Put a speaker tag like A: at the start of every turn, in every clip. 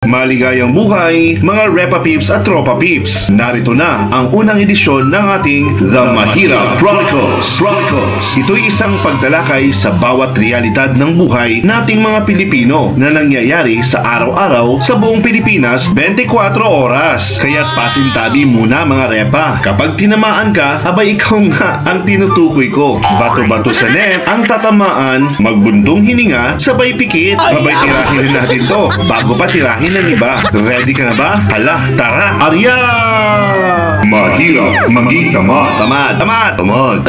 A: Maligayang buhay, mga Repa Peeps at Tropa Peeps! Narito na ang unang edisyon ng ating The Mahirap Chronicles. Ito'y isang pagtalakay sa bawat realidad ng buhay nating mga Pilipino na nangyayari sa araw-araw sa buong Pilipinas 24 oras. Kaya't pasintabi muna mga Repa. Kapag tinamaan ka, abay ikaw nga ang tinutukoy ko. Bato-bato sa net ang tatamaan, magbundong hininga, sabay pikit. Abay tirahin rin natin to bago pa tirahin ng iba. Ready ka na ba? Hala, tara! Arya! Mahirap maging tamad. Tamad.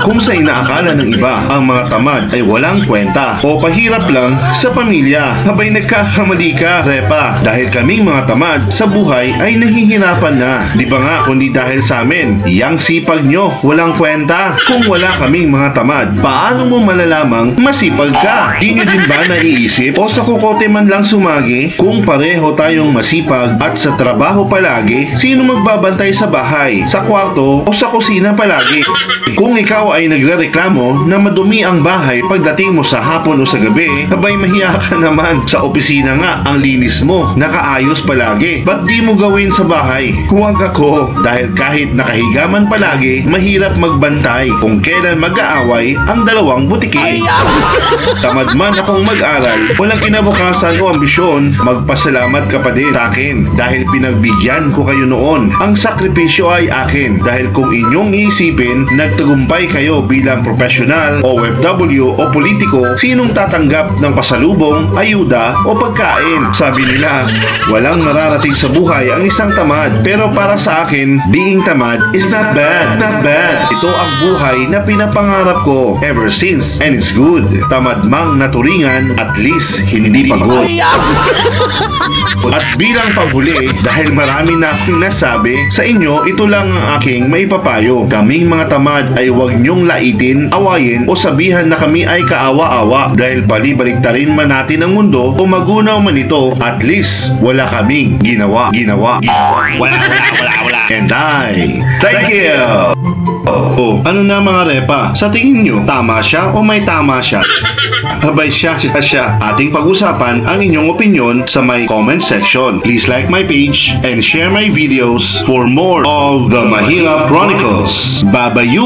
A: Kung sa inaakala ng iba, ang mga tamad ay walang kwenta o pahirap lang sa pamilya, habay nagkakamali ka, Repa. Dahil kaming mga tamad sa buhay ay nahihirapan na. Di ba nga kundi dahil sa amin, yang sipag nyo walang kwenta. Kung wala kaming mga tamad, paano mo malalamang masipag ka? Di nyo din ba naiisip o sa kukote man lang sumagi? Kung pareho tayong masipag at sa trabaho palagi, sino magbabantay sa bahay, sa kwarto o sa kusina palagi? Kung ikaw ay nagrereklamo na madumi ang bahay pagdating mo sa hapon o sa gabi, abay mahiya ka naman. Sa opisina nga ang linis mo, nakaayos palagi. Ba't di mo gawin sa bahay? Huwag ako, dahil kahit nakahigaman palagi, mahirap magbantay kung kailan mag-aaway ang dalawang butiki. Tamad man akong mag-aral, walang kinabukasan o ambisyon, magpasalamat ka pa din sa akin dahil pinagbigyan ko kayo noon. Ang sakripisyo ay akin dahil kung inyong iisipin, nagtagumpay kayo bilang profesional, OFW o politiko, sinong tatanggap ng pasalubong, ayuda o pagkain? Sabi nila, walang nararating sa buhay ang isang tamad. Pero para sa akin, being tamad is not bad. Ito ang buhay na pinapangarap ko ever since, and it's good. Tamad mang naturingan, at least hindi pagod. At bilang panghuli, dahil marami na akong nasabi sa inyo, ito lang ang aking maipapayo. Kaming mga tamad ay huwag niyong laitin, awayin o sabihan na kami ay kaawa-awa dahil bali-baliktarin man natin ang mundo o magunaw man ito, at least wala kaming ginawa. Wala. And I thank you. Oh, ano na mga Repa? Sa tingin nyo, tama siya o may tama siya? Abay siya. Ating pag-usapan ang inyong opinion sa my comment section. Please like my page and share my videos for more of The Mahirap Chronicles. Babayu!